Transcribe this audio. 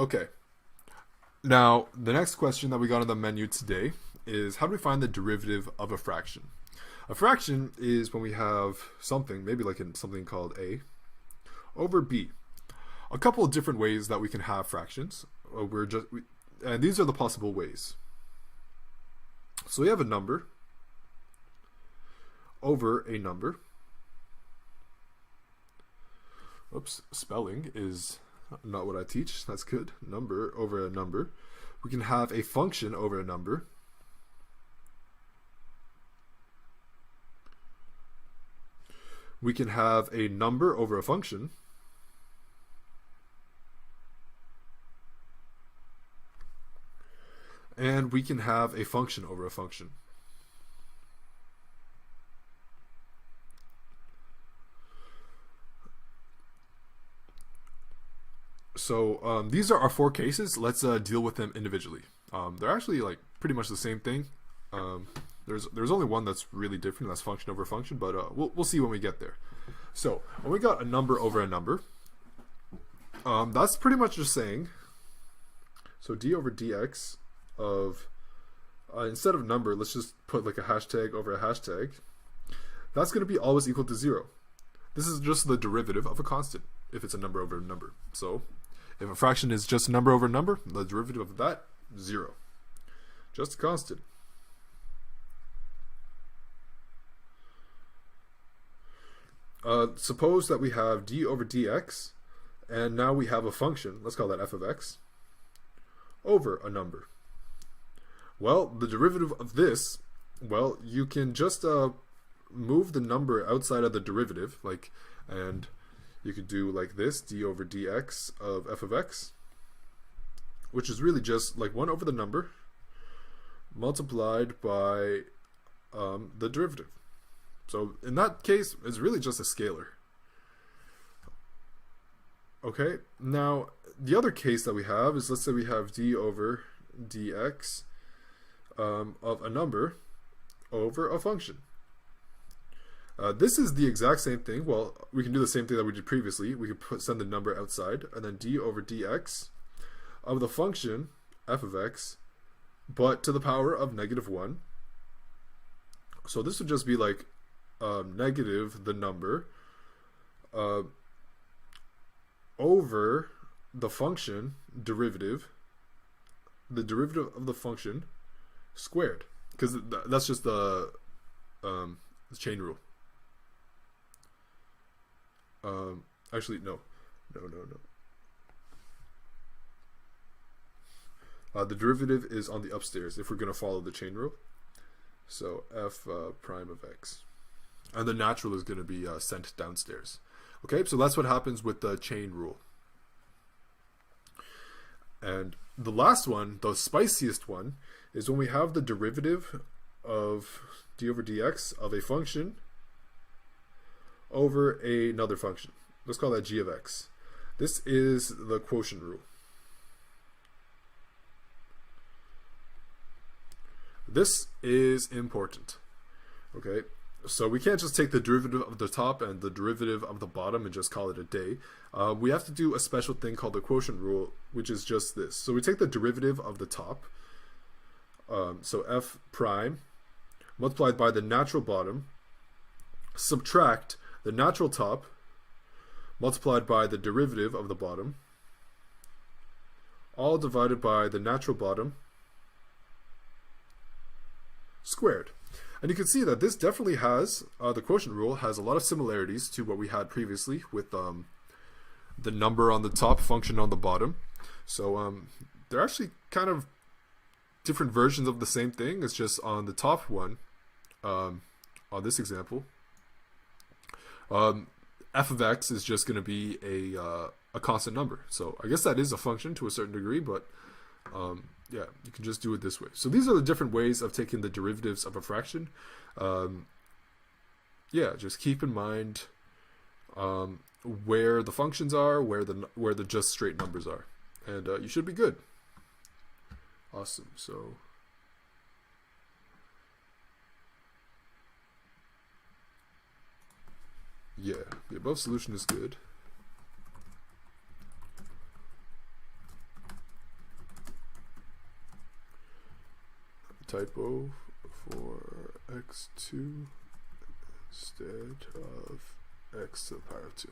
Okay. Now, the next question that we got on the menu today is how do we find the derivative of a fraction? A fraction is when we have something, maybe like in something called a, over b. A couple of different ways that we can have fractions. And these are the possible ways. So we have a number over a number. Oops, spelling is not what I teach. That's good. Number over a number. We can have a function over a number. We can have a number over a function. And we can have a function over a function. So these are our four cases. Let's deal with them individually. They're actually like pretty much the same thing. There's only one that's really different. That's function over function, but we'll see when we get there. So when we got a number over a number, that's pretty much just saying. So d over dx of instead of number, let's just put like a hashtag over a hashtag. That's going to be always equal to 0. This is just the derivative of a constant if it's a number over a number. So if a fraction is just a number over a number, the derivative of that, 0. Just a constant. Suppose that we have d over dx, and now we have a function, let's call that f of x, over a number. Well, the derivative of this, well, you can just move the number outside of the derivative, and you could do like this, d over dx of f of x, which is really just like 1 over the number multiplied by the derivative. So in that case, it's really just a scalar. Okay, now the other case that we have is, let's say we have d over dx of a number over a function. This is the exact same thing. Well, we can do the same thing that we did previously. We could send the number outside, and then d over dx of the function f of x, but to the power of -1. So this would just be like negative the number over the function derivative, the derivative of the function squared, because that's just the chain rule. Actually, no. The derivative is on the upstairs if we're going to follow the chain rule. So f prime of x. And the natural is going to be sent downstairs. Okay, so that's what happens with the chain rule. And the last one, the spiciest one, is when we have the derivative of d over dx of a function over another function. Let's call that g of x. This is the quotient rule. This is important. Okay, so we can't just take the derivative of the top and the derivative of the bottom and just call it a day. We have to do a special thing called the quotient rule, which is just this. So we take the derivative of the top, so f prime multiplied by the natural bottom, subtract the natural top multiplied by the derivative of the bottom, all divided by the natural bottom squared. And you can see that this definitely has, the quotient rule has a lot of similarities to what we had previously with the number on the top, function on the bottom. So they're actually kind of different versions of the same thing. It's just on the top one, on this example, f of x is just going to be a constant number. So I guess that is a function to a certain degree, but yeah, you can just do it this way. So these are the different ways of taking the derivatives of a fraction. Yeah, just keep in mind where the functions are, where the just straight numbers are, and you should be good. Awesome. So yeah, the above solution is good. typo for x2 instead of x to the power of 2.